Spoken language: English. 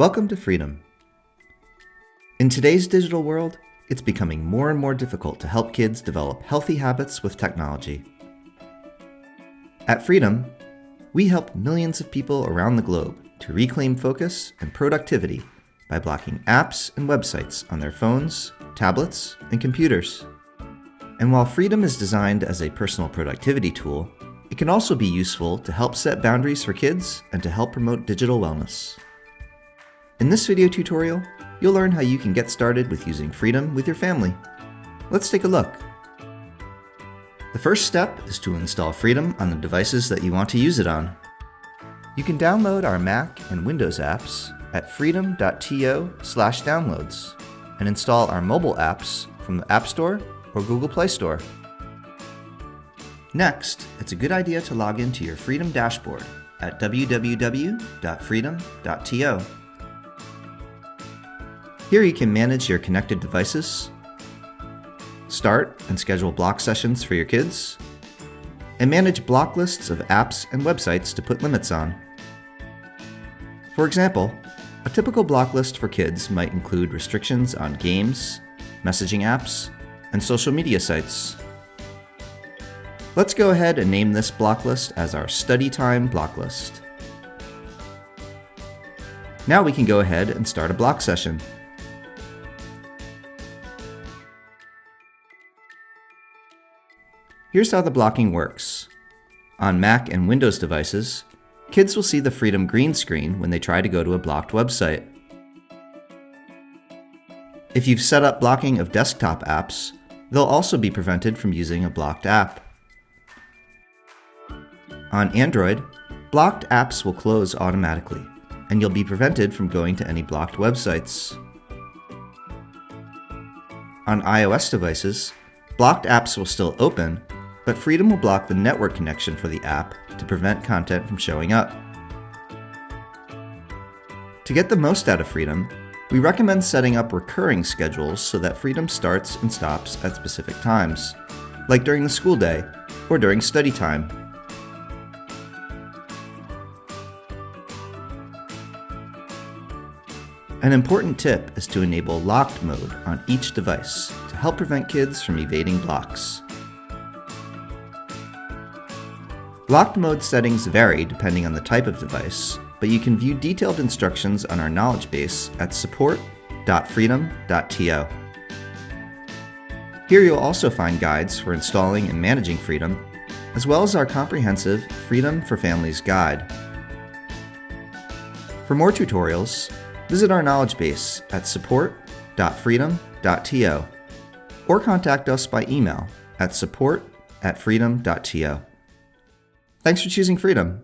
Welcome to Freedom. In today's digital world, it's becoming more and more difficult to help kids develop healthy habits with technology. At Freedom, we help millions of people around the globe to reclaim focus and productivity by blocking apps and websites on their phones, tablets, and computers. And while Freedom is designed as a personal productivity tool, it can also be useful to help set boundaries for kids and to help promote digital wellness. In this video tutorial, you'll learn how you can get started with using Freedom with your family. Let's take a look. The first step is to install Freedom on the devices that you want to use it on. You can download our Mac and Windows apps at freedom.to/downloads and install our mobile apps from the App Store or Google Play Store. Next, it's a good idea to log into your Freedom dashboard at www.freedom.to. Here you can manage your connected devices, start and schedule block sessions for your kids, and manage block lists of apps and websites to put limits on. For example, a typical block list for kids might include restrictions on games, messaging apps, and social media sites. Let's go ahead and name this block list as our study time block list. Now we can go ahead and start a block session. Here's how the blocking works. On Mac and Windows devices, kids will see the Freedom green screen when they try to go to a blocked website. If you've set up blocking of desktop apps, they'll also be prevented from using a blocked app. On Android, blocked apps will close automatically, and you'll be prevented from going to any blocked websites. On iOS devices, blocked apps will still open, but Freedom will block the network connection for the app to prevent content from showing up. To get the most out of Freedom, we recommend setting up recurring schedules so that Freedom starts and stops at specific times, like during the school day or during study time. An important tip is to enable locked mode on each device to help prevent kids from evading blocks. Locked mode settings vary depending on the type of device, but you can view detailed instructions on our knowledge base at support.freedom.to. Here you'll also find guides for installing and managing Freedom, as well as our comprehensive Freedom for Families guide. For more tutorials, visit our knowledge base at support.freedom.to or contact us by email at support@freedom.to. Thanks for choosing Freedom.